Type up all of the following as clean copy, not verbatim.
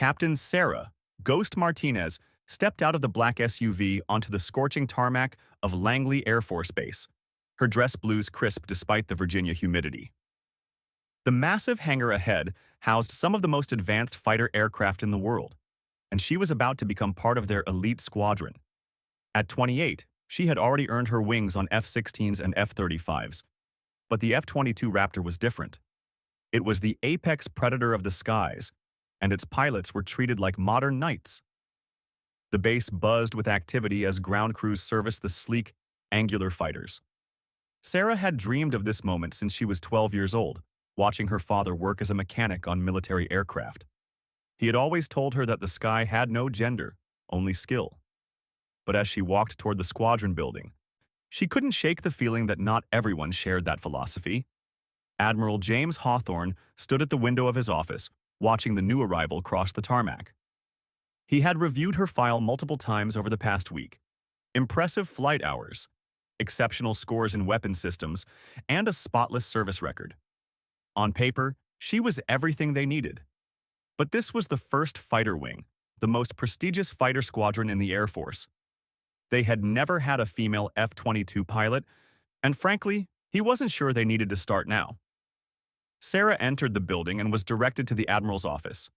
Captain Sarah, Ghost Martinez, stepped out of the black SUV onto the scorching tarmac of Langley Air Force Base, her dress blues crisp despite the Virginia humidity. The massive hangar ahead housed some of the most advanced fighter aircraft in the world, and she was about to become part of their elite squadron. At 28, she had already earned her wings on F-16s and F-35s, but the F-22 Raptor was different. It was the apex predator of the skies, and its pilots were treated like modern knights. The base buzzed with activity as ground crews serviced the sleek, angular fighters. Sarah had dreamed of this moment since she was 12 years old, watching her father work as a mechanic on military aircraft. He had always told her that the sky had no gender, only skill. But as she walked toward the squadron building, she couldn't shake the feeling that not everyone shared that philosophy. Admiral James Hawthorne stood at the window of his office, watching the new arrival cross the tarmac. He had reviewed her file multiple times over the past week. Impressive flight hours, exceptional scores in weapon systems, and a spotless service record. On paper, she was everything they needed. But this was the first fighter wing, the most prestigious fighter squadron in the Air Force. They had never had a female F-22 pilot, and frankly, he wasn't sure they needed to start now. Sarah entered the building and was directed to the Admiral's office.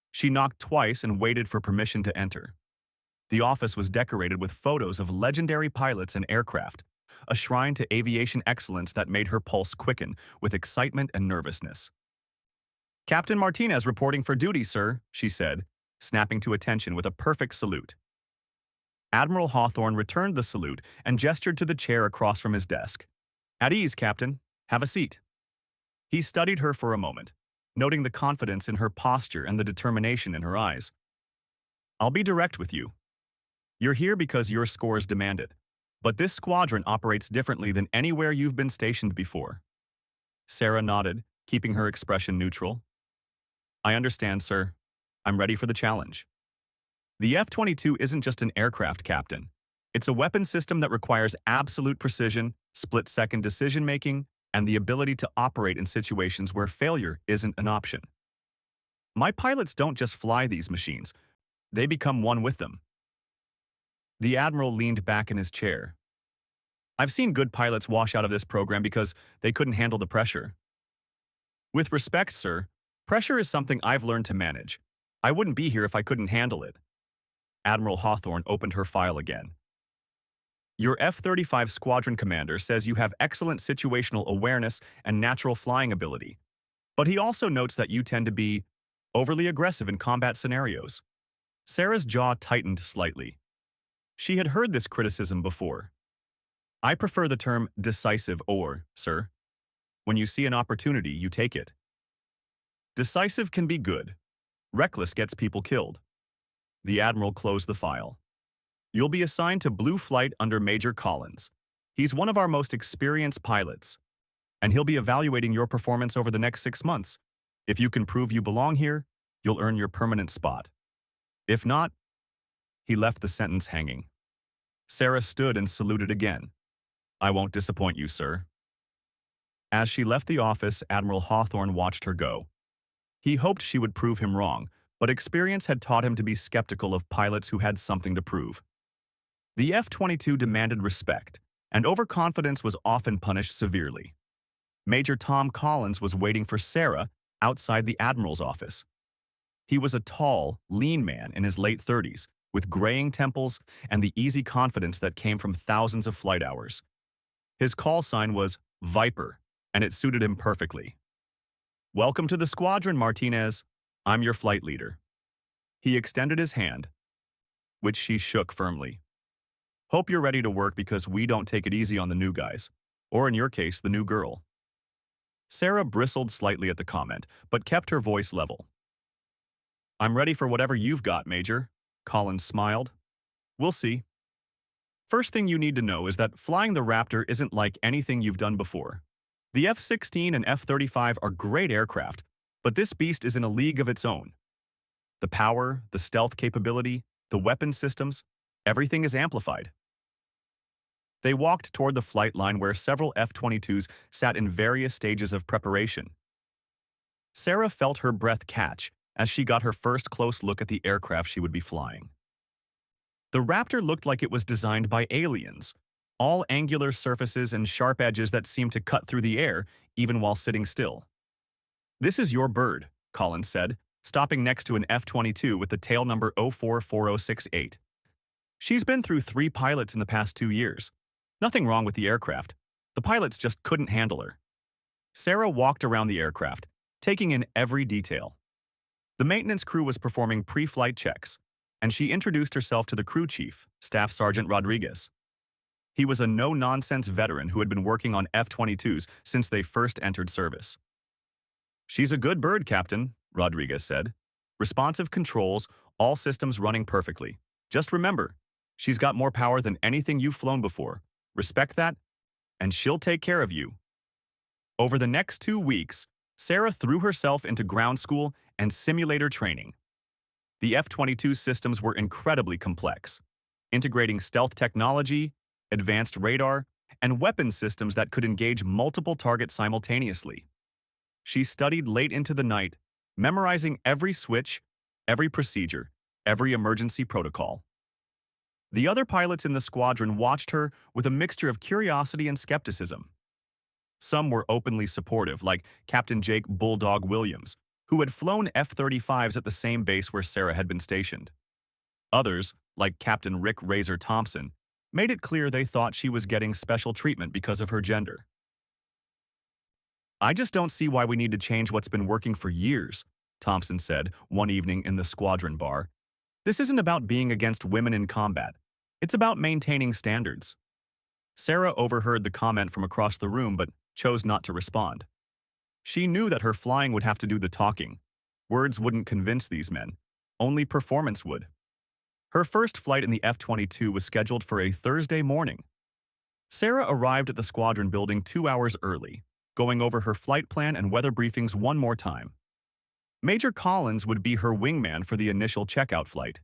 She knocked twice and waited for permission to enter. The office was decorated with photos of legendary pilots and aircraft, a shrine to aviation excellence that made her pulse quicken with excitement and nervousness. "Captain Martinez reporting for duty, sir," she said, snapping to attention with a perfect salute. Admiral Hawthorne returned the salute and gestured to the chair across from his desk. "At ease, Captain. Have a seat." He studied her for a moment, noting the confidence in her posture and the determination in her eyes. "I'll be direct with you. You're here because your scores demand it, but this squadron operates differently than anywhere you've been stationed before." Sarah nodded, keeping her expression neutral. "I understand, sir. I'm ready for the challenge." The F-22 isn't just an aircraft, Captain. It's a weapon system that requires absolute precision, split-second decision-making, and the ability to operate in situations where failure isn't an option. My pilots don't just fly these machines, they become one with them. The Admiral leaned back in his chair. "I've seen good pilots wash out of this program because they couldn't handle the pressure." "With respect, sir, pressure is something I've learned to manage. I wouldn't be here if I couldn't handle it." Admiral Hawthorne opened her file again. "Your F-35 squadron commander says you have excellent situational awareness and natural flying ability, but he also notes that you tend to be overly aggressive in combat scenarios." Sarah's jaw tightened slightly. She had heard this criticism before. "I prefer the term decisive sir. When you see an opportunity, you take it. Decisive can be good. Reckless gets people killed." The Admiral closed the file. "You'll be assigned to Blue Flight under Major Collins. He's one of our most experienced pilots, and he'll be evaluating your performance over the next 6 months. If you can prove you belong here, you'll earn your permanent spot. If not..." He left the sentence hanging. Sarah stood and saluted again. "I won't disappoint you, sir." As she left the office, Admiral Hawthorne watched her go. He hoped she would prove him wrong, but experience had taught him to be skeptical of pilots who had something to prove. The F-22 demanded respect, and overconfidence was often punished severely. Major Tom Collins was waiting for Sarah outside the Admiral's office. He was a tall, lean man in his late 30s, with graying temples and the easy confidence that came from thousands of flight hours. His call sign was Viper, and it suited him perfectly. "Welcome to the squadron, Martinez. I'm your flight leader." He extended his hand, which she shook firmly. "Hope you're ready to work because we don't take it easy on the new guys, or in your case, the new girl." Sarah bristled slightly at the comment, but kept her voice level. "I'm ready for whatever you've got, Major," Collins smiled. "We'll see. First thing you need to know is that flying the Raptor isn't like anything you've done before. The F-16 and F-35 are great aircraft, but this beast is in a league of its own. The power, the stealth capability, the weapon systems, everything is amplified." They walked toward the flight line where several F-22s sat in various stages of preparation. Sarah felt her breath catch as she got her first close look at the aircraft she would be flying. The Raptor looked like it was designed by aliens, all angular surfaces and sharp edges that seemed to cut through the air even while sitting still. "This is your bird," Collins said, stopping next to an F-22 with the tail number 044068. "She's been through 3 pilots in the past 2 years. Nothing wrong with the aircraft. The pilots just couldn't handle her." Sarah walked around the aircraft, taking in every detail. The maintenance crew was performing pre-flight checks, and she introduced herself to the crew chief, Staff Sergeant Rodriguez. He was a no-nonsense veteran who had been working on F-22s since they first entered service. "She's a good bird, Captain," Rodriguez said. "Responsive controls, all systems running perfectly. Just remember, she's got more power than anything you've flown before. Respect that, and she'll take care of you." Over the next 2 weeks, Sarah threw herself into ground school and simulator training. The F-22 systems were incredibly complex, integrating stealth technology, advanced radar, and weapon systems that could engage multiple targets simultaneously. She studied late into the night, memorizing every switch, every procedure, every emergency protocol. The other pilots in the squadron watched her with a mixture of curiosity and skepticism. Some were openly supportive, like Captain Jake Bulldog Williams, who had flown F-35s at the same base where Sarah had been stationed. Others, like Captain Rick Razor Thompson, made it clear they thought she was getting special treatment because of her gender. "I just don't see why we need to change what's been working for years," Thompson said one evening in the squadron bar. "This isn't about being against women in combat. It's about maintaining standards." Sarah overheard the comment from across the room but chose not to respond. She knew that her flying would have to do the talking. Words wouldn't convince these men. Only performance would. Her first flight in the F-22 was scheduled for a Thursday morning. Sarah arrived at the squadron building 2 hours early, going over her flight plan and weather briefings one more time. Major Collins would be her wingman for the initial checkout flight,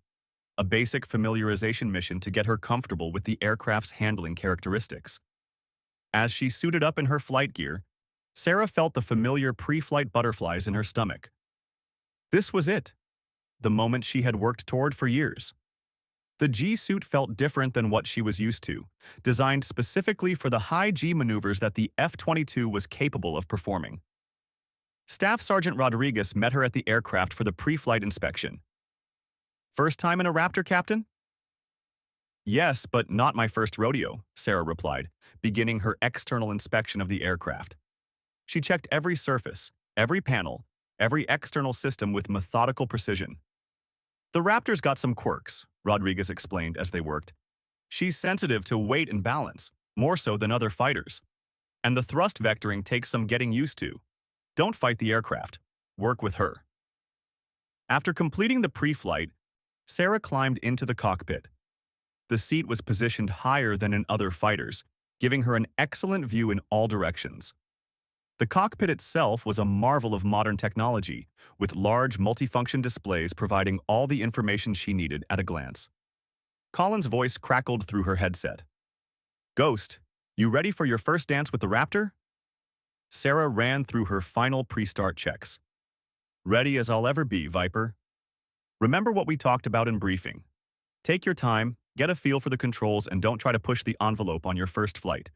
a basic familiarization mission to get her comfortable with the aircraft's handling characteristics. As she suited up in her flight gear, Sarah felt the familiar pre-flight butterflies in her stomach. This was it, the moment she had worked toward for years. The G-suit felt different than what she was used to, designed specifically for the high G maneuvers that the F-22 was capable of performing. Staff Sergeant Rodriguez met her at the aircraft for the pre-flight inspection. "First time in a Raptor, Captain?" "Yes, but not my first rodeo," Sarah replied, beginning her external inspection of the aircraft. She checked every surface, every panel, every external system with methodical precision. "The Raptor's got some quirks," Rodriguez explained as they worked. "She's sensitive to weight and balance, more so than other fighters. And the thrust vectoring takes some getting used to. Don't fight the aircraft. Work with her." After completing the pre-flight, Sarah climbed into the cockpit. The seat was positioned higher than in other fighters, giving her an excellent view in all directions. The cockpit itself was a marvel of modern technology, with large multifunction displays providing all the information she needed at a glance. Colin's voice crackled through her headset. "Ghost, you ready for your first dance with the Raptor?" Sarah ran through her final pre-start checks. "Ready as I'll ever be, Viper. Remember what we talked about in briefing. Take your time, get a feel for the controls, and don't try to push the envelope on your first flight.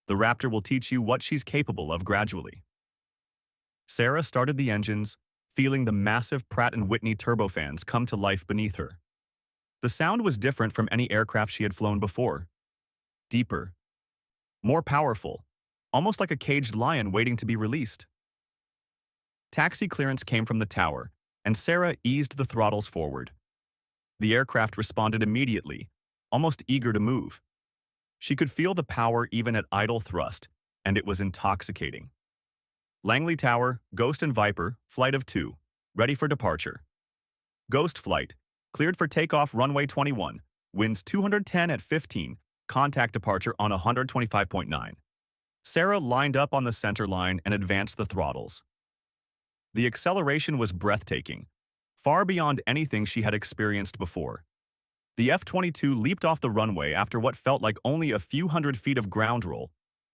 The Raptor will teach you what she's capable of gradually." Sarah started the engines, feeling the massive Pratt & Whitney turbofans come to life beneath her. The sound was different from any aircraft she had flown before. Deeper, more powerful, almost like a caged lion waiting to be released. Taxi clearance came from the tower, and Sarah eased the throttles forward. The aircraft responded immediately, almost eager to move. She could feel the power even at idle thrust, and it was intoxicating. Langley Tower, Ghost and Viper, flight of 2, ready for departure. Ghost flight, cleared for takeoff runway 21, winds 210 at 15, contact departure on 125.9. Sarah lined up on the center line and advanced the throttles. The acceleration was breathtaking, far beyond anything she had experienced before. The F-22 leaped off the runway after what felt like only a few hundred feet of ground roll,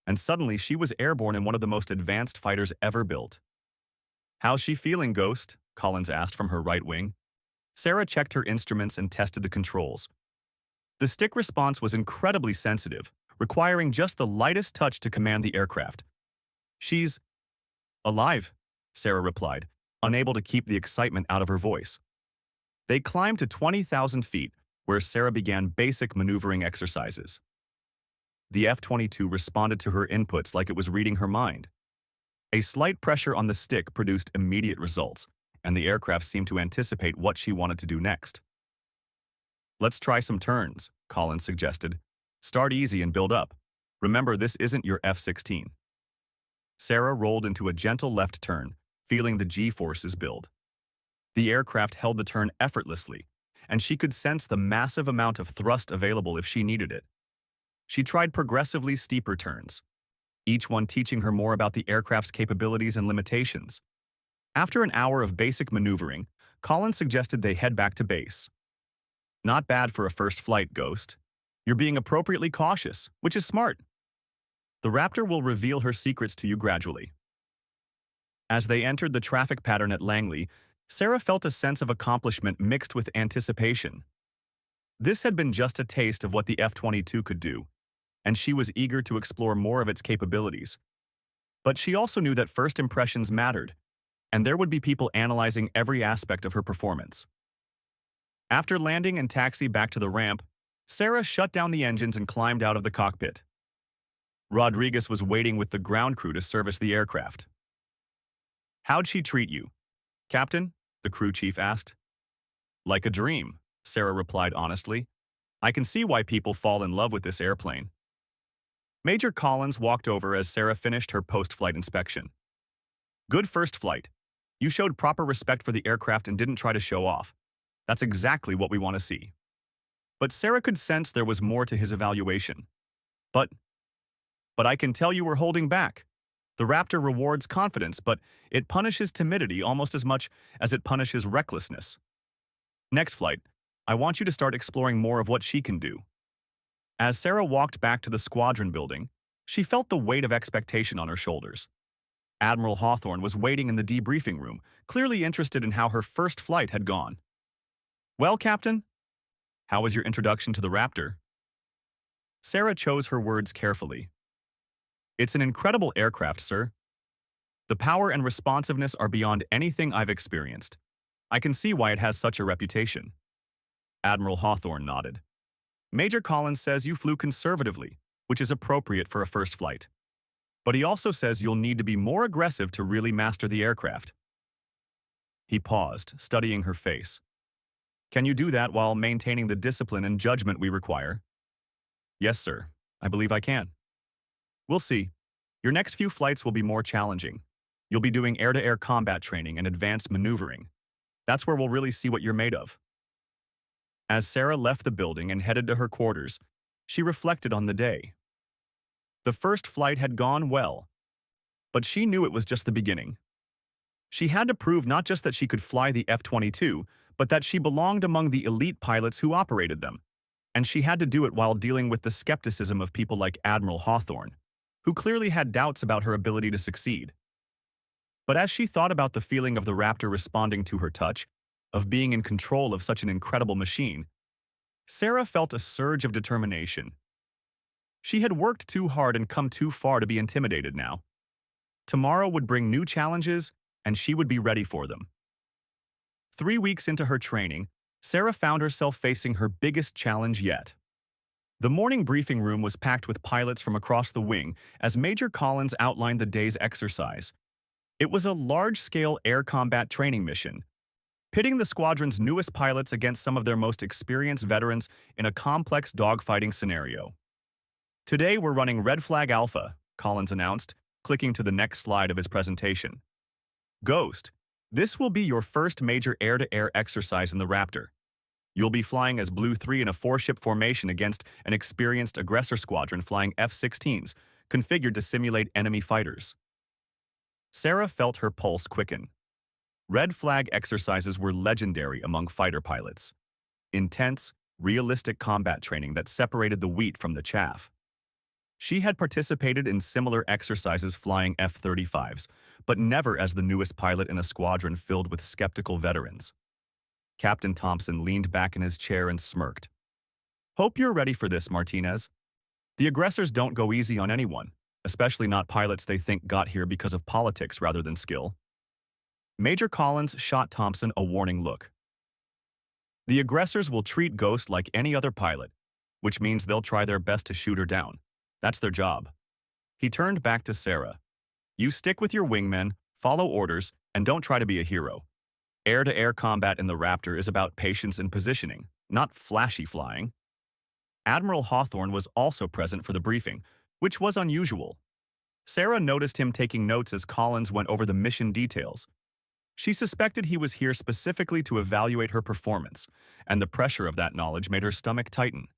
and suddenly she was airborne in one of the most advanced fighters ever built. "How's she feeling, Ghost?" Collins asked from her right wing. Sarah checked her instruments and tested the controls. The stick response was incredibly sensitive, requiring just the lightest touch to command the aircraft. "She's alive," Sarah replied, unable to keep the excitement out of her voice. They climbed to 20,000 feet, where Sarah began basic maneuvering exercises. The F-22 responded to her inputs like it was reading her mind. A slight pressure on the stick produced immediate results, and the aircraft seemed to anticipate what she wanted to do next. "Let's try some turns," Collins suggested. "Start easy and build up. Remember, this isn't your F-16. Sarah rolled into a gentle left turn, feeling the G-forces build. The aircraft held the turn effortlessly, and she could sense the massive amount of thrust available if she needed it. She tried progressively steeper turns, each one teaching her more about the aircraft's capabilities and limitations. After an hour of basic maneuvering, Collins suggested they head back to base. "Not bad for a first flight, Ghost. You're being appropriately cautious, which is smart. The Raptor will reveal her secrets to you gradually." As they entered the traffic pattern at Langley, Sarah felt a sense of accomplishment mixed with anticipation. This had been just a taste of what the F-22 could do, and she was eager to explore more of its capabilities. But she also knew that first impressions mattered, and there would be people analyzing every aspect of her performance. After landing and taxi back to the ramp, Sarah shut down the engines and climbed out of the cockpit. Rodriguez was waiting with the ground crew to service the aircraft. "How'd she treat you, Captain?" the crew chief asked. "Like a dream," Sarah replied honestly. "I can see why people fall in love with this airplane." Major Collins walked over as Sarah finished her post-flight inspection. "Good first flight. You showed proper respect for the aircraft and didn't try to show off. That's exactly what we want to see." But Sarah could sense there was more to his evaluation. But I can tell you were holding back. The Raptor rewards confidence, but it punishes timidity almost as much as it punishes recklessness. Next flight, I want you to start exploring more of what she can do." As Sarah walked back to the squadron building, she felt the weight of expectation on her shoulders. Admiral Hawthorne was waiting in the debriefing room, clearly interested in how her first flight had gone. "Well, Captain, how was your introduction to the Raptor?" Sarah chose her words carefully. "It's an incredible aircraft, sir. The power and responsiveness are beyond anything I've experienced. I can see why it has such a reputation." Admiral Hawthorne nodded. "Major Collins says you flew conservatively, which is appropriate for a first flight. But he also says you'll need to be more aggressive to really master the aircraft." He paused, studying her face. "Can you do that while maintaining the discipline and judgment we require?" "Yes, sir. I believe I can." "We'll see. Your next few flights will be more challenging. You'll be doing air-to-air combat training and advanced maneuvering. That's where we'll really see what you're made of." As Sarah left the building and headed to her quarters, she reflected on the day. The first flight had gone well, but she knew it was just the beginning. She had to prove not just that she could fly the F-22, but that she belonged among the elite pilots who operated them. And she had to do it while dealing with the skepticism of people like Admiral Hawthorne, who clearly had doubts about her ability to succeed. But as she thought about the feeling of the Raptor responding to her touch, of being in control of such an incredible machine, Sarah felt a surge of determination. She had worked too hard and come too far to be intimidated now. Tomorrow would bring new challenges, and she would be ready for them. 3 weeks into her training, Sarah found herself facing her biggest challenge yet. The morning briefing room was packed with pilots from across the wing as Major Collins outlined the day's exercise. It was a large-scale air combat training mission, pitting the squadron's newest pilots against some of their most experienced veterans in a complex dogfighting scenario. "Today we're running Red Flag Alpha," Collins announced, clicking to the next slide of his presentation. "Ghost, this will be your first major air-to-air exercise in the Raptor. You'll be flying as Blue 3 in a 4-ship formation against an experienced aggressor squadron flying F-16s, configured to simulate enemy fighters." Sarah felt her pulse quicken. Red Flag exercises were legendary among fighter pilots. Intense, realistic combat training that separated the wheat from the chaff. She had participated in similar exercises flying F-35s, but never as the newest pilot in a squadron filled with skeptical veterans. Captain Thompson leaned back in his chair and smirked. "Hope you're ready for this, Martinez. The aggressors don't go easy on anyone, especially not pilots they think got here because of politics rather than skill." Major Collins shot Thompson a warning look. "The aggressors will treat Ghost like any other pilot, which means they'll try their best to shoot her down. That's their job." He turned back to Sarah. "You stick with your wingmen, follow orders, and don't try to be a hero. Air-to-air combat in the Raptor is about patience and positioning, not flashy flying." Admiral Hawthorne was also present for the briefing, which was unusual. Sarah noticed him taking notes as Collins went over the mission details. She suspected he was here specifically to evaluate her performance, and the pressure of that knowledge made her stomach tighten.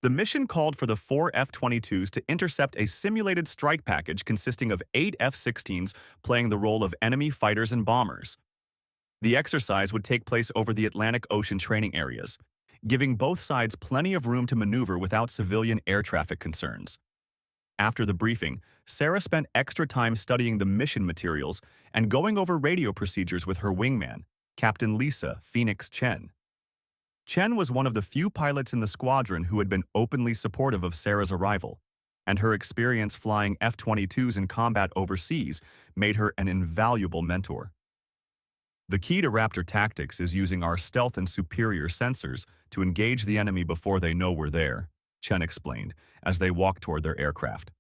The mission called for the 4 F-22s to intercept a simulated strike package consisting of 8 F-16s playing the role of enemy fighters and bombers. The exercise would take place over the Atlantic Ocean training areas, giving both sides plenty of room to maneuver without civilian air traffic concerns. After the briefing, Sarah spent extra time studying the mission materials and going over radio procedures with her wingman, Captain Lisa Phoenix Chen. Chen was one of the few pilots in the squadron who had been openly supportive of Sarah's arrival, and her experience flying F-22s in combat overseas made her an invaluable mentor. "The key to Raptor tactics is using our stealth and superior sensors to engage the enemy before they know we're there," Chen explained as they walked toward their aircraft.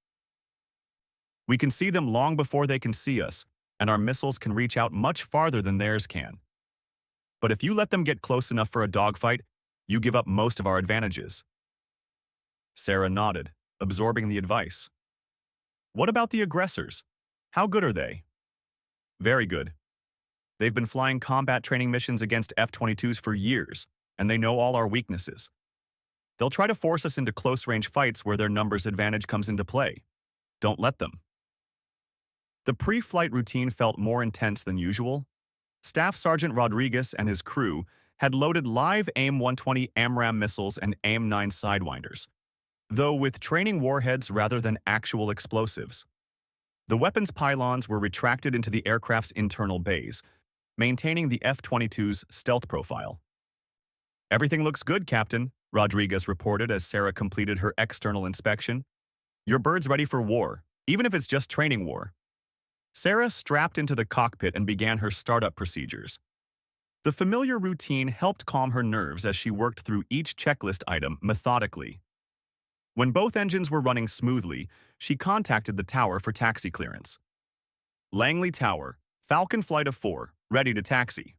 "We can see them long before they can see us, and our missiles can reach out much farther than theirs can. But if you let them get close enough for a dogfight, you give up most of our advantages." Sarah nodded, absorbing the advice. "What about the aggressors? How good are they?" "Very good. They've been flying combat training missions against F-22s for years, and they know all our weaknesses. They'll try to force us into close-range fights where their numbers advantage comes into play. Don't let them." The pre-flight routine felt more intense than usual. Staff Sergeant Rodriguez and his crew had loaded live AIM-120 AMRAAM missiles and AIM-9 Sidewinders, though with training warheads rather than actual explosives. The weapons pylons were retracted into the aircraft's internal bays, maintaining the F-22's stealth profile. "Everything looks good, Captain," Rodriguez reported as Sarah completed her external inspection. "Your bird's ready for war, even if it's just training war." Sarah strapped into the cockpit and began her startup procedures. The familiar routine helped calm her nerves as she worked through each checklist item methodically. When both engines were running smoothly, she contacted the tower for taxi clearance. "Langley Tower, Falcon Flight of 4, ready to taxi."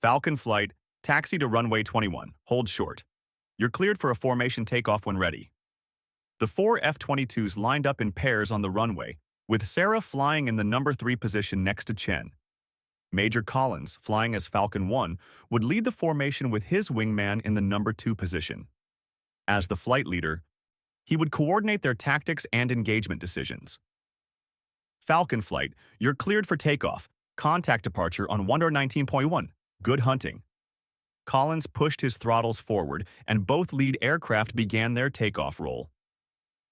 "Falcon Flight, taxi to runway 21, hold short. You're cleared for a formation takeoff when ready." The 4 F-22s lined up in pairs on the runway, with Sarah flying in the number 3 position next to Chen. Major Collins, flying as Falcon 1, would lead the formation with his wingman in the number 2 position. As the flight leader, he would coordinate their tactics and engagement decisions. "Falcon Flight, you're cleared for takeoff. Contact departure on 119.1. Good hunting." Collins pushed his throttles forward, and both lead aircraft began their takeoff roll.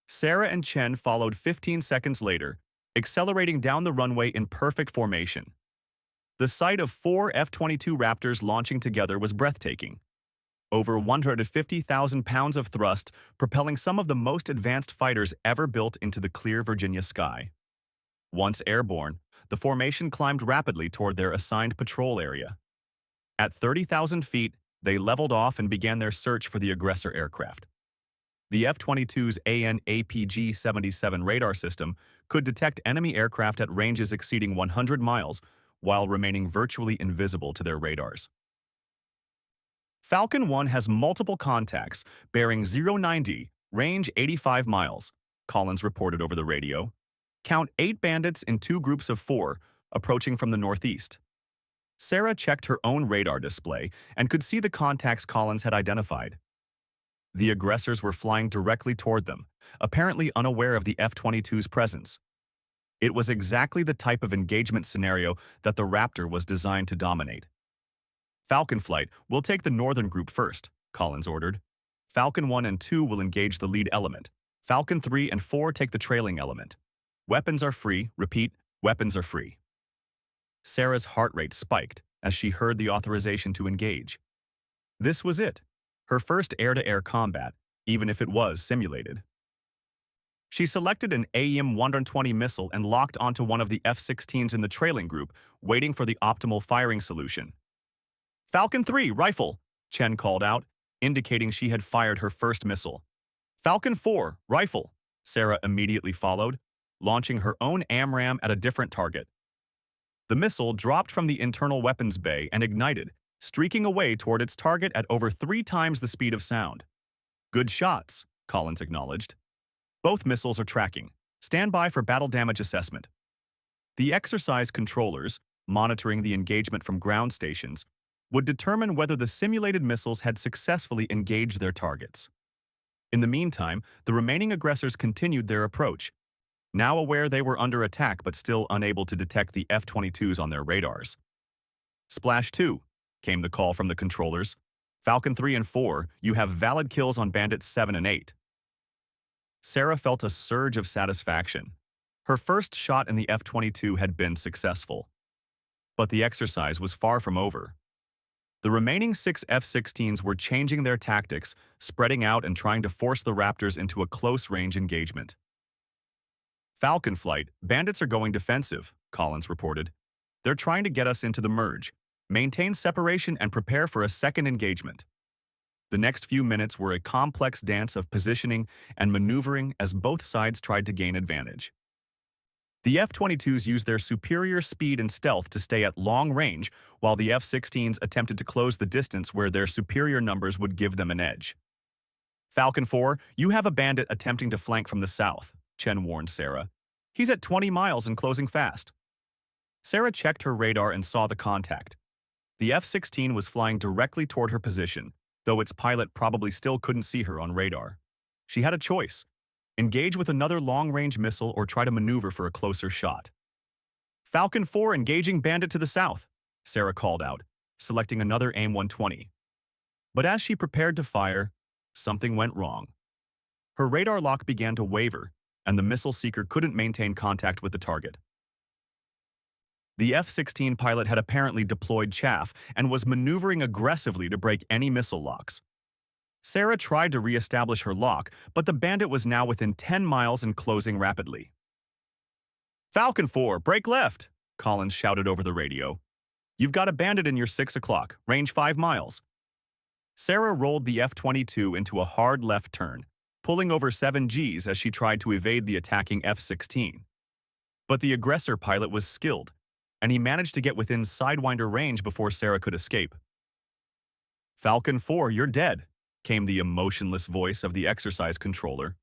Sarah and Chen followed 15 seconds later, accelerating down the runway in perfect formation. The sight of 4 F-22 Raptors launching together was breathtaking. Over 150,000 pounds of thrust, propelling some of the most advanced fighters ever built into the clear Virginia sky. Once airborne, the formation climbed rapidly toward their assigned patrol area. At 30,000 feet, they leveled off and began their search for the aggressor aircraft. The F-22's AN/APG-77 radar system could detect enemy aircraft at ranges exceeding 100 miles while remaining virtually invisible to their radars. Falcon 1 has multiple contacts, bearing 090, range 85 miles, Collins reported over the radio. Count 8 bandits in 2 groups of 4, approaching from the northeast. Sarah checked her own radar display and could see the contacts Collins had identified. The aggressors were flying directly toward them, apparently unaware of the F-22's presence. It was exactly the type of engagement scenario that the Raptor was designed to dominate. "Falcon Flight, we'll take the northern group first," Collins ordered. "Falcon 1 and 2 will engage the lead element. Falcon 3 and 4 take the trailing element. Weapons are free. Repeat, weapons are free. Sarah's heart rate spiked as she heard the authorization to engage. This was it, her first air-to-air combat, even if it was simulated. She selected an AIM-120 missile and locked onto one of the F-16s in the trailing group, waiting for the optimal firing solution. Falcon 3, rifle, Chen called out, indicating she had fired her first missile. Falcon 4, rifle, Sarah immediately followed, launching her own AMRAAM at a different target. The missile dropped from the internal weapons bay and ignited, streaking away toward its target at over 3 times the speed of sound. Good shots, Collins acknowledged. Both missiles are tracking. Stand by for battle damage assessment. The exercise controllers, monitoring the engagement from ground stations, would determine whether the simulated missiles had successfully engaged their targets. In the meantime, the remaining aggressors continued their approach, now aware they were under attack but still unable to detect the F-22s on their radars. Splash 2, came the call from the controllers. Falcon 3 and 4, you have valid kills on Bandits 7 and 8. Sarah felt a surge of satisfaction. Her first shot in the F-22 had been successful. But the exercise was far from over. The remaining 6 F-16s were changing their tactics, spreading out and trying to force the Raptors into a close-range engagement. Falcon flight, bandits are going defensive, Collins reported. They're trying to get us into the merge, maintain separation and prepare for a second engagement. The next few minutes were a complex dance of positioning and maneuvering as both sides tried to gain advantage. The F-22s used their superior speed and stealth to stay at long range, while the F-16s attempted to close the distance where their superior numbers would give them an edge. Falcon 4, you have a bandit attempting to flank from the south, Chen warned Sarah. He's at 20 miles and closing fast. Sarah checked her radar and saw the contact. The F-16 was flying directly toward her position, though its pilot probably still couldn't see her on radar. She had a choice. Engage with another long-range missile or try to maneuver for a closer shot. Falcon 4 engaging bandit to the south, Sarah called out, selecting another AIM-120. But as she prepared to fire, something went wrong. Her radar lock began to waver, and the missile seeker couldn't maintain contact with the target. The F-16 pilot had apparently deployed chaff and was maneuvering aggressively to break any missile locks. Sarah tried to re-establish her lock, but the bandit was now within 10 miles and closing rapidly. Falcon 4, break left, Collins shouted over the radio. You've got a bandit in your 6 o'clock, range 5 miles. Sarah rolled the F-22 into a hard left turn, pulling over 7 Gs as she tried to evade the attacking F-16. But the aggressor pilot was skilled, and he managed to get within Sidewinder range before Sarah could escape. Falcon 4, you're dead, came the emotionless voice of the exercise controller.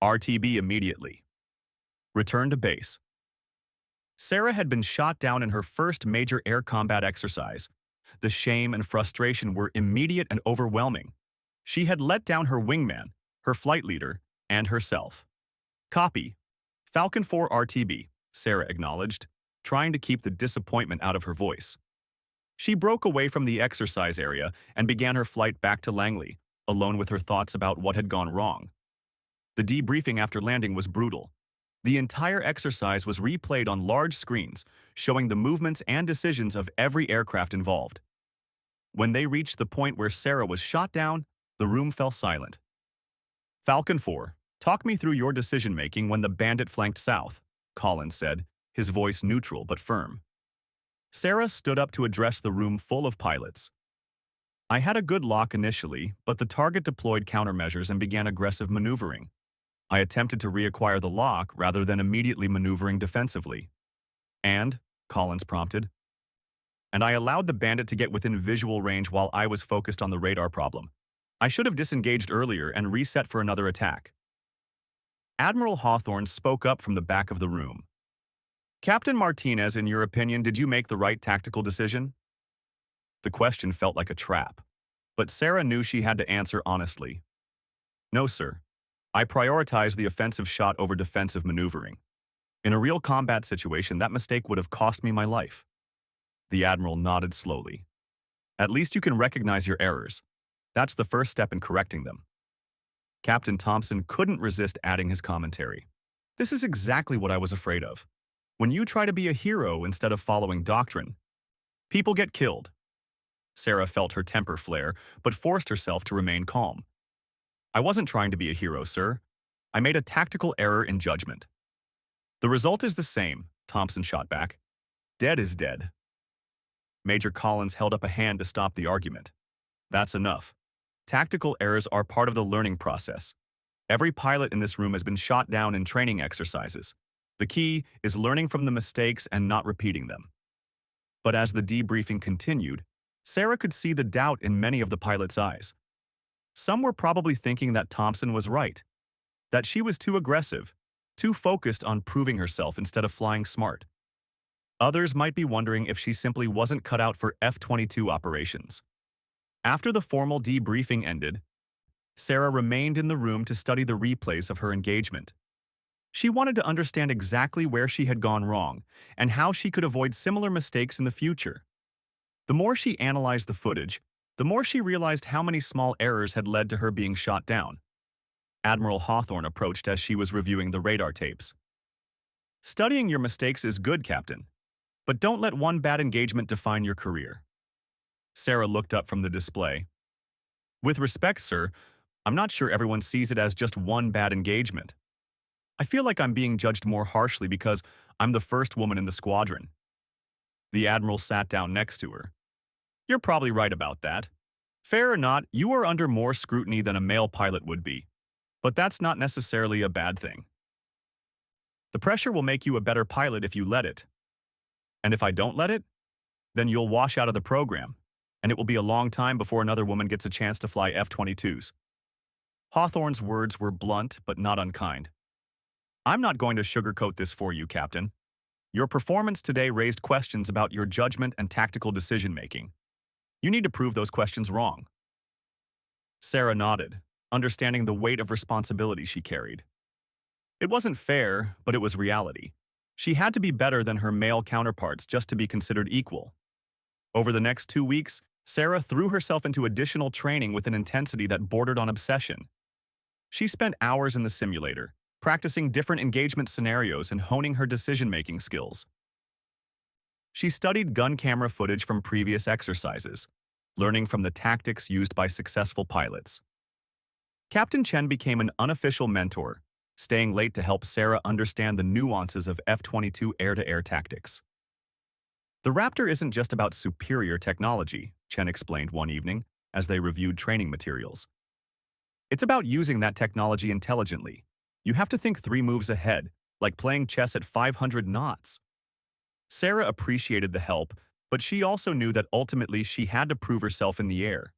RTB immediately. Return to base. Sarah had been shot down in her first major air combat exercise. The shame and frustration were immediate and overwhelming. She had let down her wingman, her flight leader, and herself. Copy. Falcon 4 RTB, Sarah acknowledged, trying to keep the disappointment out of her voice. She broke away from the exercise area and began her flight back to Langley, alone with her thoughts about what had gone wrong. The debriefing after landing was brutal. The entire exercise was replayed on large screens, showing the movements and decisions of every aircraft involved. When they reached the point where Sarah was shot down, the room fell silent. Falcon 4, talk me through your decision-making when the bandit flanked south, Collins said, his voice neutral but firm. Sarah stood up to address the room full of pilots. I had a good lock initially, but the target deployed countermeasures and began aggressive maneuvering. I attempted to reacquire the lock rather than immediately maneuvering defensively. And, Collins prompted, and I allowed the bandit to get within visual range while I was focused on the radar problem. I should have disengaged earlier and reset for another attack. Admiral Hawthorne spoke up from the back of the room. Captain Martinez, in your opinion, did you make the right tactical decision? The question felt like a trap, but Sarah knew she had to answer honestly. No, sir. I prioritized the offensive shot over defensive maneuvering. In a real combat situation, that mistake would have cost me my life. The Admiral nodded slowly. At least you can recognize your errors. That's the first step in correcting them. Captain Thompson couldn't resist adding his commentary. This is exactly what I was afraid of. When you try to be a hero instead of following doctrine, people get killed. Sarah felt her temper flare, but forced herself to remain calm. I wasn't trying to be a hero, sir. I made a tactical error in judgment. The result is the same, Thompson shot back. Dead is dead. Major Collins held up a hand to stop the argument. That's enough. Tactical errors are part of the learning process. Every pilot in this room has been shot down in training exercises. The key is learning from the mistakes and not repeating them. But as the debriefing continued, Sarah could see the doubt in many of the pilots' eyes. Some were probably thinking that Thompson was right, that she was too aggressive, too focused on proving herself instead of flying smart. Others might be wondering if she simply wasn't cut out for F-22 operations. After the formal debriefing ended, Sarah remained in the room to study the replays of her engagement. She wanted to understand exactly where she had gone wrong and how she could avoid similar mistakes in the future. The more she analyzed the footage, the more she realized how many small errors had led to her being shot down. Admiral Hawthorne approached as she was reviewing the radar tapes. Studying your mistakes is good, Captain, but don't let one bad engagement define your career. Sarah looked up from the display. With respect, sir, I'm not sure everyone sees it as just one bad engagement. I feel like I'm being judged more harshly because I'm the first woman in the squadron. The Admiral sat down next to her. You're probably right about that. Fair or not, you are under more scrutiny than a male pilot would be. But that's not necessarily a bad thing. The pressure will make you a better pilot if you let it. And if I don't let it, then you'll wash out of the program, and it will be a long time before another woman gets a chance to fly F-22s. Hawthorne's words were blunt but not unkind. I'm not going to sugarcoat this for you, Captain. Your performance today raised questions about your judgment and tactical decision-making. You need to prove those questions wrong. Sarah nodded, understanding the weight of responsibility she carried. It wasn't fair, but it was reality. She had to be better than her male counterparts just to be considered equal. Over the next 2 weeks, Sarah threw herself into additional training with an intensity that bordered on obsession. She spent hours in the simulator, practicing different engagement scenarios and honing her decision-making skills. She studied gun camera footage from previous exercises, learning from the tactics used by successful pilots. Captain Chen became an unofficial mentor, staying late to help Sarah understand the nuances of F-22 air-to-air tactics. The Raptor isn't just about superior technology, Chen explained one evening as they reviewed training materials. It's about using that technology intelligently. You have to think 3 moves ahead, like playing chess at 500 knots. Sarah appreciated the help, but she also knew that ultimately she had to prove herself in the air.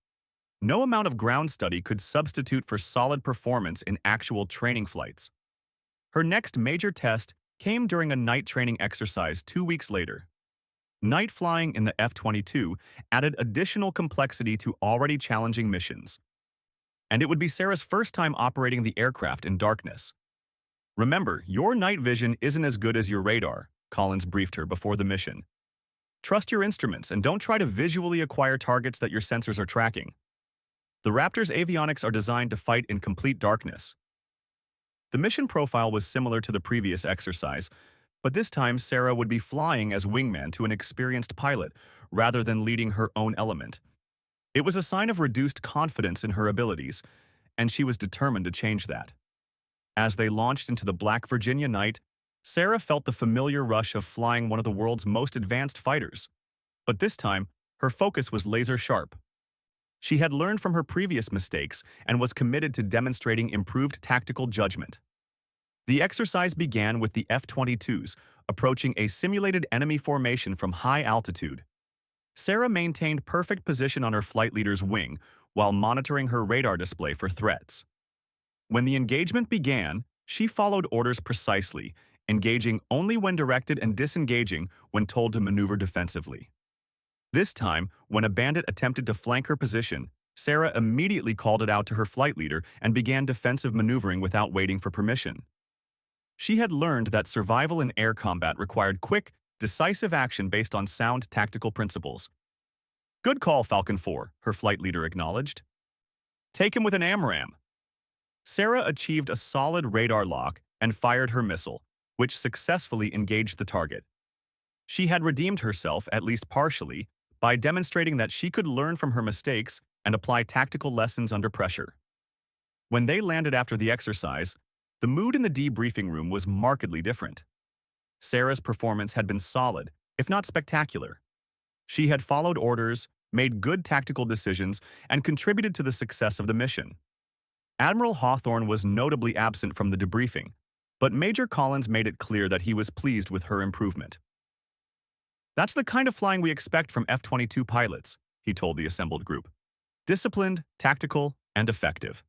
No amount of ground study could substitute for solid performance in actual training flights. Her next major test came during a night training exercise 2 weeks later. Night flying in the F-22 added additional complexity to already challenging missions. And it would be Sarah's first time operating the aircraft in darkness. Remember, your night vision isn't as good as your radar, Collins briefed her before the mission. Trust your instruments and don't try to visually acquire targets that your sensors are tracking. The Raptor's avionics are designed to fight in complete darkness. The mission profile was similar to the previous exercise, but this time Sarah would be flying as wingman to an experienced pilot rather than leading her own element. It was a sign of reduced confidence in her abilities, and she was determined to change that. As they launched into the Black Virginia night, Sarah felt the familiar rush of flying one of the world's most advanced fighters. But this time, her focus was laser-sharp. She had learned from her previous mistakes and was committed to demonstrating improved tactical judgment. The exercise began with the F-22s approaching a simulated enemy formation from high altitude. Sarah maintained perfect position on her flight leader's wing while monitoring her radar display for threats. When the engagement began, she followed orders precisely, engaging only when directed and disengaging when told to maneuver defensively. This time, when a bandit attempted to flank her position, Sarah immediately called it out to her flight leader and began defensive maneuvering without waiting for permission. She had learned that survival in air combat required quick, decisive action based on sound tactical principles. Good call, Falcon 4, her flight leader acknowledged. Take him with an AMRAAM. Sarah achieved a solid radar lock and fired her missile, which successfully engaged the target. She had redeemed herself, at least partially, by demonstrating that she could learn from her mistakes and apply tactical lessons under pressure. When they landed after the exercise, the mood in the debriefing room was markedly different. Sarah's performance had been solid, if not spectacular. She had followed orders, made good tactical decisions, and contributed to the success of the mission. Admiral Hawthorne was notably absent from the debriefing, but Major Collins made it clear that he was pleased with her improvement. "That's the kind of flying we expect from F-22 pilots," he told the assembled group. "Disciplined, tactical, and effective."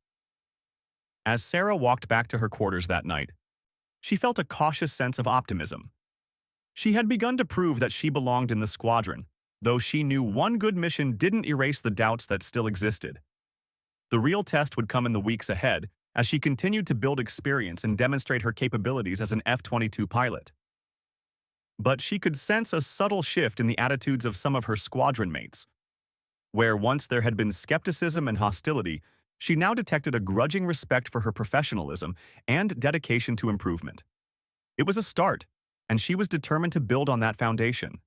As Sarah walked back to her quarters that night, she felt a cautious sense of optimism. She had begun to prove that she belonged in the squadron, though she knew one good mission didn't erase the doubts that still existed. The real test would come in the weeks ahead as she continued to build experience and demonstrate her capabilities as an F-22 pilot. But she could sense a subtle shift in the attitudes of some of her squadron mates. Where once there had been skepticism and hostility, she now detected a grudging respect for her professionalism and dedication to improvement. It was a start, and she was determined to build on that foundation.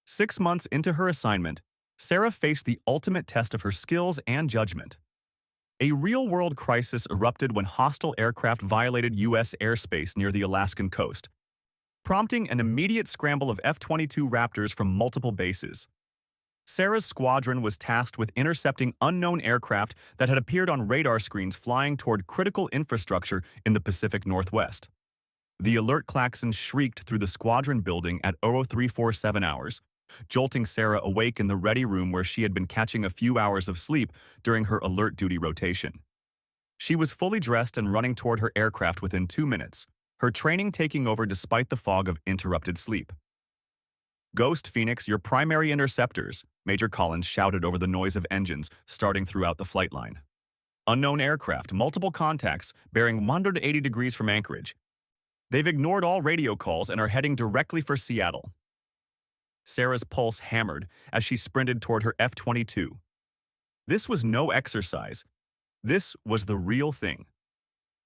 6 months into her assignment, Sarah faced the ultimate test of her skills and judgment. A real-world crisis erupted when hostile aircraft violated U.S. airspace near the Alaskan coast, prompting an immediate scramble of F-22 Raptors from multiple bases. Sarah's squadron was tasked with intercepting unknown aircraft that had appeared on radar screens flying toward critical infrastructure in the Pacific Northwest. The alert klaxon shrieked through the squadron building at 0347 hours, jolting Sarah awake in the ready room where she had been catching a few hours of sleep during her alert duty rotation. She was fully dressed and running toward her aircraft within 2 minutes, her training taking over despite the fog of interrupted sleep. "Ghost, Phoenix, your primary interceptors," Major Collins shouted over the noise of engines starting throughout the flight line. "Unknown aircraft, multiple contacts, bearing 180 degrees from Anchorage. They've ignored all radio calls and are heading directly for Seattle." Sarah's pulse hammered as she sprinted toward her F-22. This was no exercise. This was the real thing.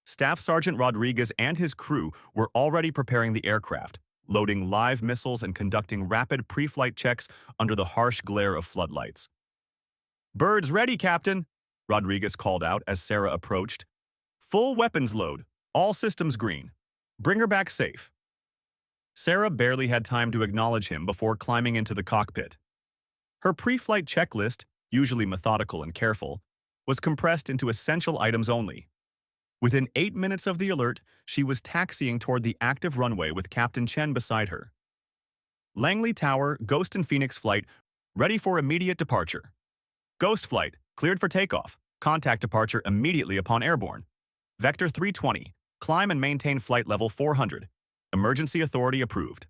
Staff Sergeant Rodriguez and his crew were already preparing the aircraft, loading live missiles and conducting rapid pre-flight checks under the harsh glare of floodlights. "Birds ready, Captain," Rodriguez called out as Sarah approached. "Full weapons load, all systems green. Bring her back safe." Sarah barely had time to acknowledge him before climbing into the cockpit. Her pre-flight checklist, usually methodical and careful, was compressed into essential items only. Within 8 minutes of the alert, she was taxiing toward the active runway with Captain Chen beside her. "Langley Tower, Ghost and Phoenix flight, ready for immediate departure. Ghost flight, cleared for takeoff. Contact departure immediately upon airborne. Vector 320, climb and maintain flight level 400. Emergency authority approved."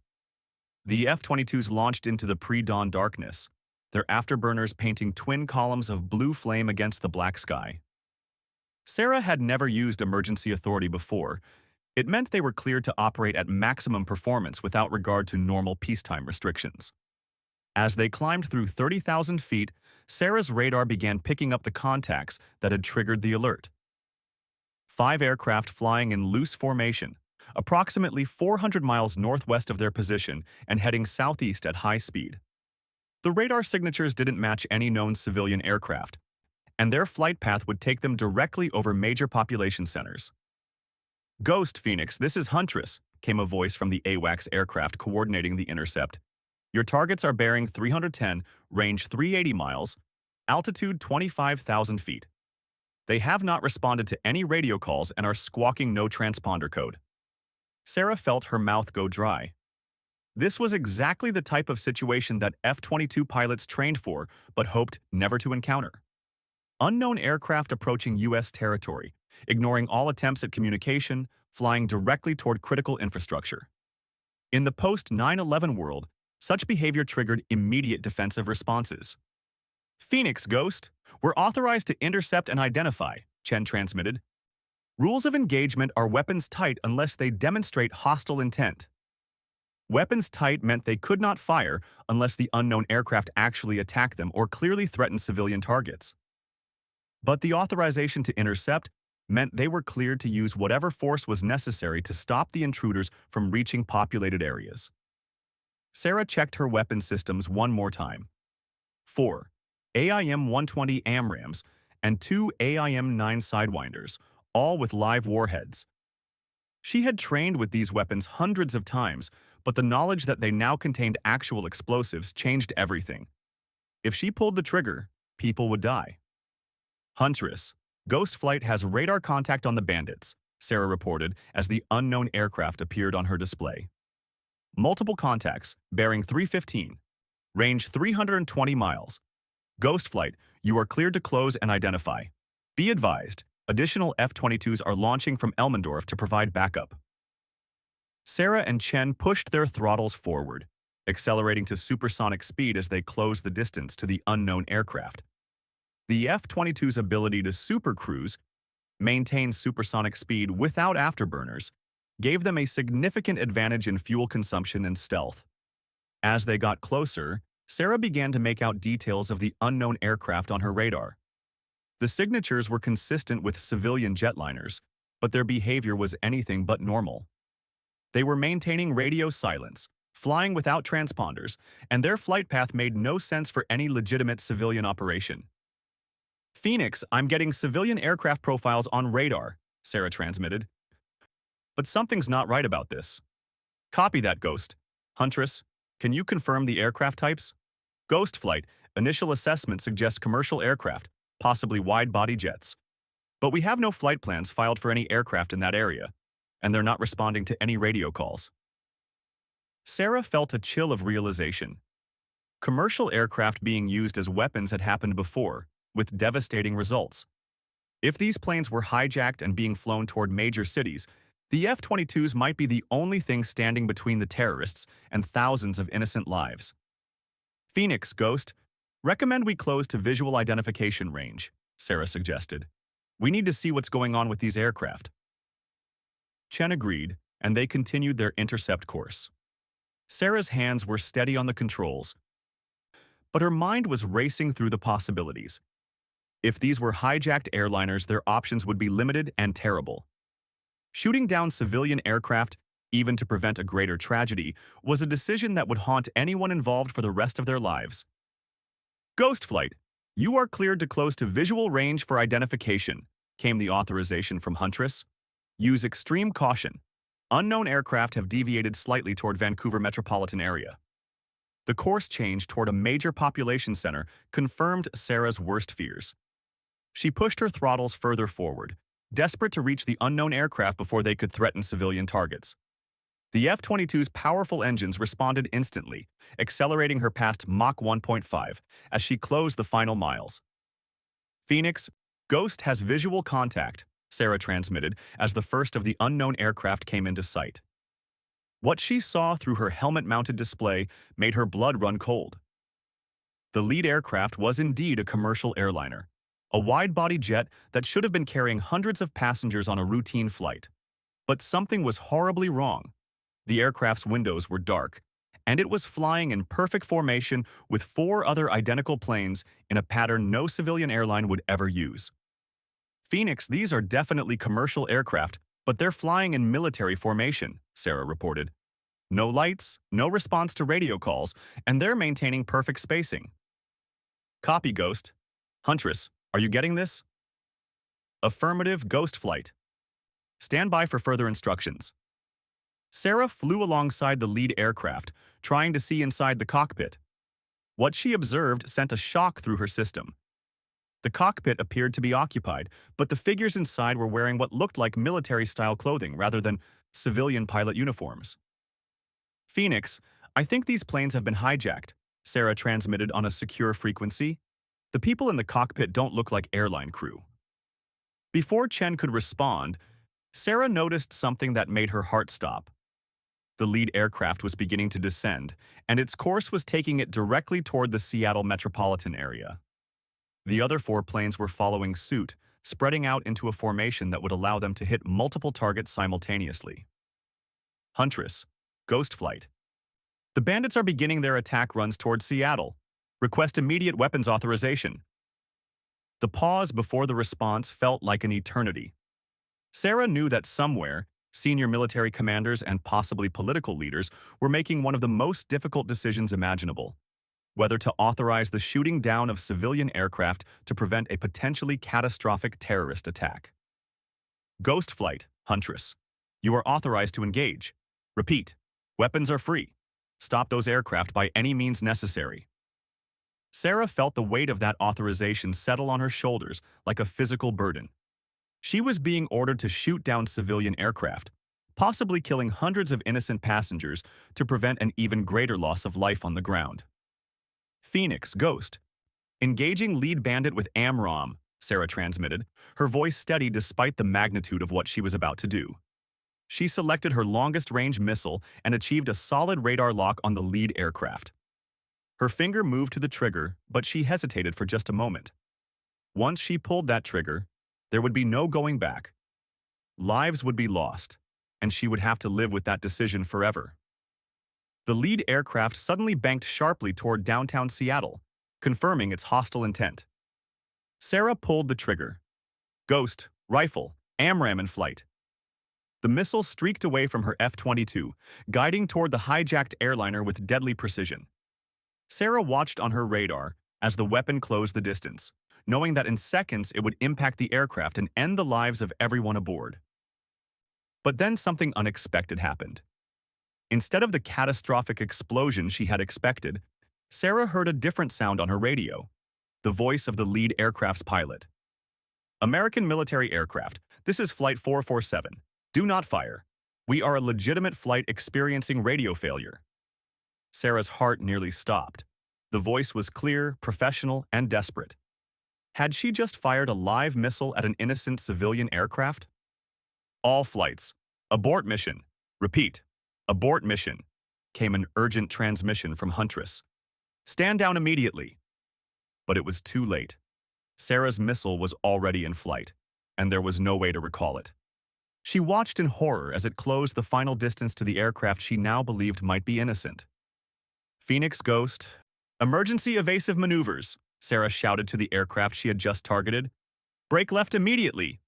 The F-22s launched into the pre-dawn darkness, their afterburners painting twin columns of blue flame against the black sky. Sarah had never used emergency authority before. It meant they were cleared to operate at maximum performance without regard to normal peacetime restrictions. As they climbed through 30,000 feet, Sarah's radar began picking up the contacts that had triggered the alert. 5 aircraft flying in loose formation, approximately 400 miles northwest of their position and heading southeast at high speed. The radar signatures didn't match any known civilian aircraft, and their flight path would take them directly over major population centers. "Ghost, Phoenix, this is Huntress," came a voice from the AWACS aircraft coordinating the intercept. "Your targets are bearing 310, range 380 miles, altitude 25,000 feet. They have not responded to any radio calls and are squawking no transponder code." Sarah felt her mouth go dry. This was exactly the type of situation that F-22 pilots trained for but hoped never to encounter. Unknown aircraft approaching U.S. territory, ignoring all attempts at communication, flying directly toward critical infrastructure. In the post-9/11 world, such behavior triggered immediate defensive responses. "Phoenix, Ghost, we're authorized to intercept and identify," Chen transmitted. "Rules of engagement are weapons tight unless they demonstrate hostile intent." Weapons tight meant they could not fire unless the unknown aircraft actually attacked them or clearly threatened civilian targets. But the authorization to intercept meant they were cleared to use whatever force was necessary to stop the intruders from reaching populated areas. Sarah checked her weapon systems one more time. 4 AIM-120 AMRAAMs and 2 AIM-9 Sidewinders, all with live warheads. She had trained with these weapons hundreds of times, but the knowledge that they now contained actual explosives changed everything. If she pulled the trigger, people would die. Huntress, Ghost Flight has radar contact on the bandits, Sarah reported as the unknown aircraft appeared on her display. Multiple contacts, bearing 315. Range 320 miles. Ghost Flight, you are cleared to close and identify. Be advised, additional F-22s are launching from Elmendorf to provide backup. Sarah and Chen pushed their throttles forward, accelerating to supersonic speed as they closed the distance to the unknown aircraft. The F-22's ability to supercruise, maintain supersonic speed without afterburners, gave them a significant advantage in fuel consumption and stealth. As they got closer, Sarah began to make out details of the unknown aircraft on her radar. The signatures were consistent with civilian jetliners, but their behavior was anything but normal. They were maintaining radio silence, flying without transponders, and their flight path made no sense for any legitimate civilian operation. Phoenix, I'm getting civilian aircraft profiles on radar, Sarah transmitted. But something's not right about this. Copy that, Ghost. Huntress, can you confirm the aircraft types? Ghost Flight, initial assessment suggests commercial aircraft, possibly wide-body jets. But we have no flight plans filed for any aircraft in that area, and they're not responding to any radio calls. Sarah felt a chill of realization. Commercial aircraft being used as weapons had happened before, with devastating results. If these planes were hijacked and being flown toward major cities, the F-22s might be the only thing standing between the terrorists and thousands of innocent lives. Phoenix, Ghost, recommend we close to visual identification range, Sarah suggested. We need to see what's going on with these aircraft. Chen agreed, and they continued their intercept course. Sarah's hands were steady on the controls, but her mind was racing through the possibilities. If these were hijacked airliners, their options would be limited and terrible. Shooting down civilian aircraft, even to prevent a greater tragedy, was a decision that would haunt anyone involved for the rest of their lives. Ghost Flight, you are cleared to close to visual range for identification, came the authorization from Huntress. Use extreme caution. Unknown aircraft have deviated slightly toward Vancouver metropolitan area. The course change toward a major population center confirmed Sarah's worst fears. She pushed her throttles further forward, desperate to reach the unknown aircraft before they could threaten civilian targets. The F-22's powerful engines responded instantly, accelerating her past Mach 1.5 as she closed the final miles. Phoenix, Ghost has visual contact, Sarah transmitted as the first of the unknown aircraft came into sight. What she saw through her helmet-mounted display made her blood run cold. The lead aircraft was indeed a commercial airliner, a wide-body jet that should have been carrying hundreds of passengers on a routine flight. But something was horribly wrong. The aircraft's windows were dark, and it was flying in perfect formation with 4 other identical planes in a pattern no civilian airline would ever use. Phoenix, these are definitely commercial aircraft, but they're flying in military formation, Sarah reported. No lights, no response to radio calls, and they're maintaining perfect spacing. Copy, Ghost. Huntress, are you getting this? Affirmative, Ghost Flight. Stand by for further instructions. Sarah flew alongside the lead aircraft, trying to see inside the cockpit. What she observed sent a shock through her system. The cockpit appeared to be occupied, but the figures inside were wearing what looked like military-style clothing rather than civilian pilot uniforms. Phoenix, I think these planes have been hijacked, Sarah transmitted on a secure frequency. The people in the cockpit don't look like airline crew. Before Chen could respond, Sarah noticed something that made her heart stop. The lead aircraft was beginning to descend, and its course was taking it directly toward the Seattle metropolitan area. The other 4 planes were following suit, spreading out into a formation that would allow them to hit multiple targets simultaneously. Huntress, Ghost Flight. The bandits are beginning their attack runs toward Seattle. Request immediate weapons authorization. The pause before the response felt like an eternity. Sarah knew that somewhere, senior military commanders and possibly political leaders were making one of the most difficult decisions imaginable: whether to authorize the shooting down of civilian aircraft to prevent a potentially catastrophic terrorist attack. Ghost Flight, Huntress. You are authorized to engage. Repeat, weapons are free. Stop those aircraft by any means necessary. Sarah felt the weight of that authorization settle on her shoulders like a physical burden. She was being ordered to shoot down civilian aircraft, possibly killing hundreds of innocent passengers to prevent an even greater loss of life on the ground. Phoenix, Ghost. Engaging lead bandit with AMRAAM, Sarah transmitted, her voice steady despite the magnitude of what she was about to do. She selected her longest-range missile and achieved a solid radar lock on the lead aircraft. Her finger moved to the trigger, but she hesitated for just a moment. Once she pulled that trigger, there would be no going back. Lives would be lost, and she would have to live with that decision forever. The lead aircraft suddenly banked sharply toward downtown Seattle, confirming its hostile intent. Sarah pulled the trigger. Ghost, rifle, AMRAAM in flight. The missile streaked away from her F-22, guiding toward the hijacked airliner with deadly precision. Sarah watched on her radar as the weapon closed the distance, knowing that in seconds it would impact the aircraft and end the lives of everyone aboard. But then something unexpected happened. Instead of the catastrophic explosion she had expected, Sarah heard a different sound on her radio, the voice of the lead aircraft's pilot. American military aircraft, this is Flight 447. Do not fire. We are a legitimate flight experiencing radio failure. Sarah's heart nearly stopped. The voice was clear, professional, and desperate. Had she just fired a live missile at an innocent civilian aircraft? All flights. Abort mission. Repeat. Abort mission. Came an urgent transmission from Huntress. Stand down immediately. But it was too late. Sarah's missile was already in flight, and there was no way to recall it. She watched in horror as it closed the final distance to the aircraft she now believed might be innocent. Phoenix, Ghost. Emergency evasive maneuvers, Sarah shouted to the aircraft she had just targeted. Brake left immediately.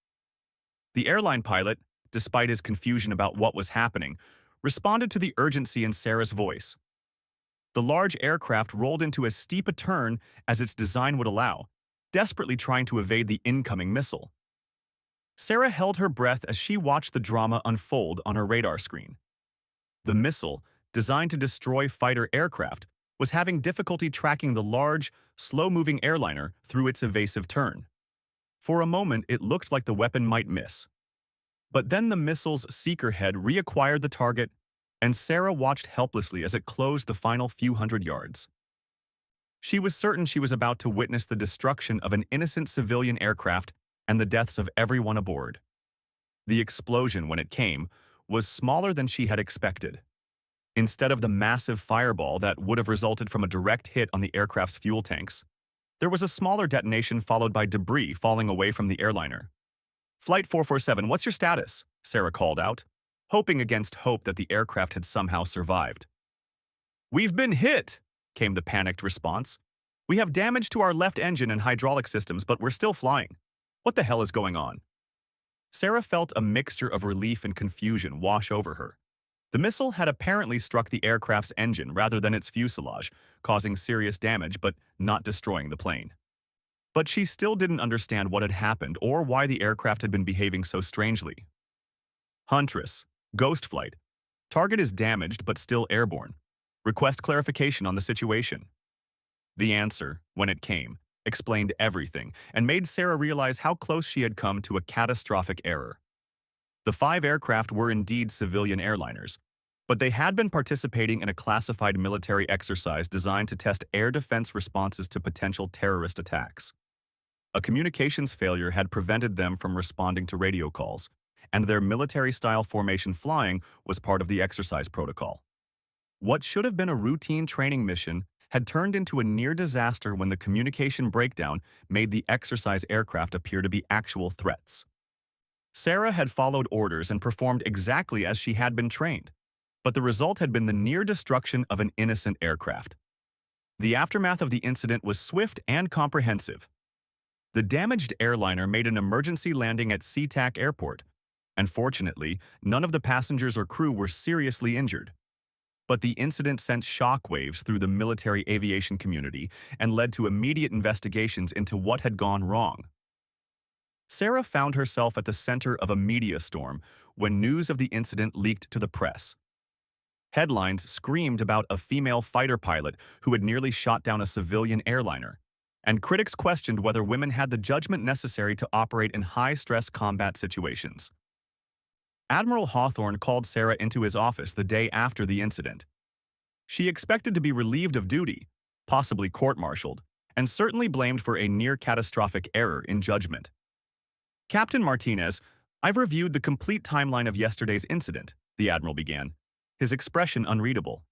The airline pilot, despite his confusion about what was happening, responded to the urgency in Sarah's voice. The large aircraft rolled into as steep a turn as its design would allow, desperately trying to evade the incoming missile. Sarah held her breath as she watched the drama unfold on her radar screen. The missile, designed to destroy fighter aircraft, was having difficulty tracking the large, slow-moving airliner through its evasive turn. For a moment, it looked like the weapon might miss. But then the missile's seeker head reacquired the target, and Sarah watched helplessly as it closed the final few hundred yards. She was certain she was about to witness the destruction of an innocent civilian aircraft and the deaths of everyone aboard. The explosion, when it came, was smaller than she had expected. Instead of the massive fireball that would have resulted from a direct hit on the aircraft's fuel tanks, there was a smaller detonation followed by debris falling away from the airliner. Flight 447, what's your status? Sarah called out, hoping against hope that the aircraft had somehow survived. We've been hit, came the panicked response. We have damage to our left engine and hydraulic systems, but we're still flying. What the hell is going on? Sarah felt a mixture of relief and confusion wash over her. The missile had apparently struck the aircraft's engine rather than its fuselage, causing serious damage but not destroying the plane. But she still didn't understand what had happened or why the aircraft had been behaving so strangely. Huntress, Ghost Flight. Target is damaged but still airborne. Request clarification on the situation. The answer, when it came, explained everything and made Sarah realize how close she had come to a catastrophic error. The 5 aircraft were indeed civilian airliners, but they had been participating in a classified military exercise designed to test air defense responses to potential terrorist attacks. A communications failure had prevented them from responding to radio calls, and their military-style formation flying was part of the exercise protocol. What should have been a routine training mission had turned into a near disaster when the communication breakdown made the exercise aircraft appear to be actual threats. Sarah had followed orders and performed exactly as she had been trained, but the result had been the near destruction of an innocent aircraft. The aftermath of the incident was swift and comprehensive. The damaged airliner made an emergency landing at SeaTac Airport, and fortunately, none of the passengers or crew were seriously injured. But the incident sent shockwaves through the military aviation community and led to immediate investigations into what had gone wrong. Sarah found herself at the center of a media storm when news of the incident leaked to the press. Headlines screamed about a female fighter pilot who had nearly shot down a civilian airliner, and critics questioned whether women had the judgment necessary to operate in high-stress combat situations. Admiral Hawthorne called Sarah into his office the day after the incident. She expected to be relieved of duty, possibly court-martialed, and certainly blamed for a near-catastrophic error in judgment. "Captain Martinez, I've reviewed the complete timeline of yesterday's incident," the Admiral began, his expression unreadable.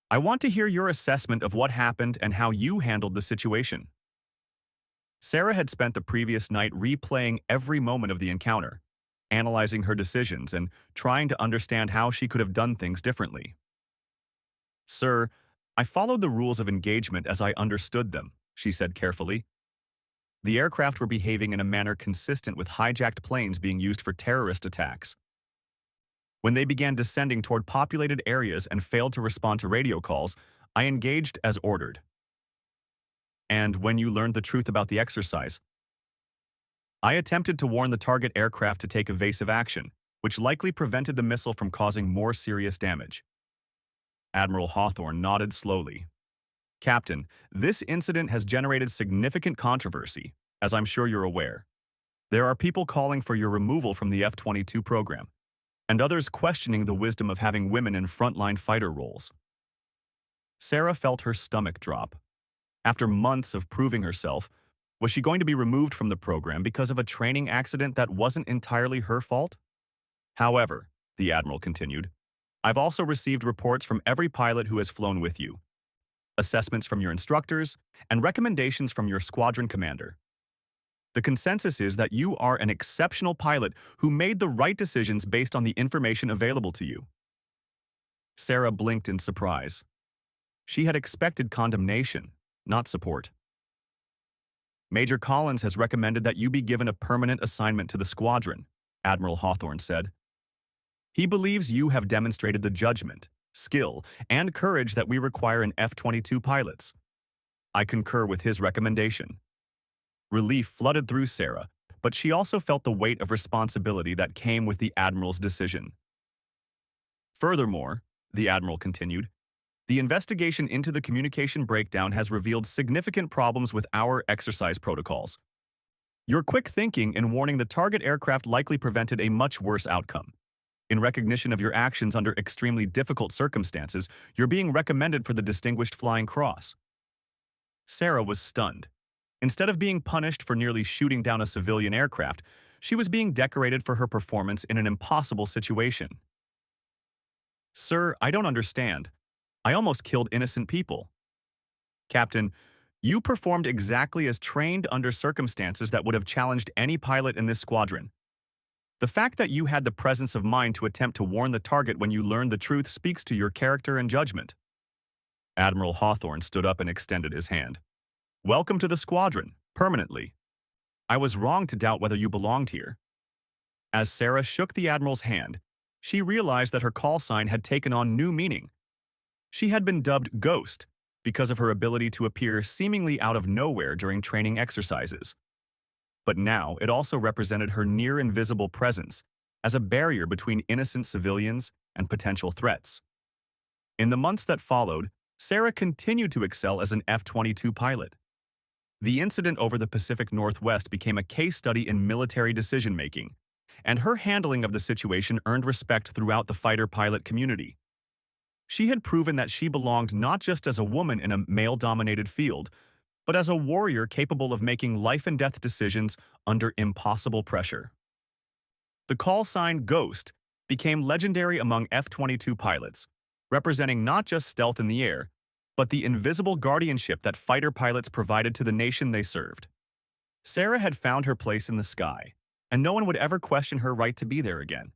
"I want to hear your assessment of what happened and how you handled the situation." Sarah had spent the previous night replaying every moment of the encounter, analyzing her decisions and trying to understand how she could have done things differently. "Sir, I followed the rules of engagement as I understood them," she said carefully. "The aircraft were behaving in a manner consistent with hijacked planes being used for terrorist attacks. When they began descending toward populated areas and failed to respond to radio calls, I engaged as ordered. And when you learned the truth about the exercise, I attempted to warn the target aircraft to take evasive action, which likely prevented the missile from causing more serious damage." Admiral Hawthorne nodded slowly. "Captain, this incident has generated significant controversy, as I'm sure you're aware. There are people calling for your removal from the F-22 program, and others questioning the wisdom of having women in frontline fighter roles." Sarah felt her stomach drop. After months of proving herself, was she going to be removed from the program because of a training accident that wasn't entirely her fault? "However," the Admiral continued, "I've also received reports from every pilot who has flown with you, assessments from your instructors, and recommendations from your squadron commander. The consensus is that you are an exceptional pilot who made the right decisions based on the information available to you." Sarah blinked in surprise. She had expected condemnation, not support. "Major Collins has recommended that you be given a permanent assignment to the squadron," Admiral Hawthorne said. "He believes you have demonstrated the judgment, skill, and courage that we require in F-22 pilots. I concur with his recommendation." Relief flooded through Sarah, but she also felt the weight of responsibility that came with the Admiral's decision. "Furthermore," the Admiral continued, "the investigation into the communication breakdown has revealed significant problems with our exercise protocols. Your quick thinking in warning the target aircraft likely prevented a much worse outcome. In recognition of your actions under extremely difficult circumstances, you're being recommended for the Distinguished Flying Cross." Sarah was stunned. Instead of being punished for nearly shooting down a civilian aircraft, she was being decorated for her performance in an impossible situation. "Sir, I don't understand. I almost killed innocent people." "Captain, you performed exactly as trained under circumstances that would have challenged any pilot in this squadron. The fact that you had the presence of mind to attempt to warn the target when you learned the truth speaks to your character and judgment." Admiral Hawthorne stood up and extended his hand. "Welcome to the squadron, permanently. I was wrong to doubt whether you belonged here." As Sarah shook the Admiral's hand, she realized that her call sign had taken on new meaning. She had been dubbed Ghost because of her ability to appear seemingly out of nowhere during training exercises. But now it also represented her near-invisible presence as a barrier between innocent civilians and potential threats. In the months that followed, Sarah continued to excel as an F-22 pilot. The incident over the Pacific Northwest became a case study in military decision-making, and her handling of the situation earned respect throughout the fighter pilot community. She had proven that she belonged not just as a woman in a male-dominated field, but as a warrior capable of making life-and-death decisions under impossible pressure. The call sign Ghost became legendary among F-22 pilots, representing not just stealth in the air, but the invisible guardianship that fighter pilots provided to the nation they served. Sarah had found her place in the sky, and no one would ever question her right to be there again.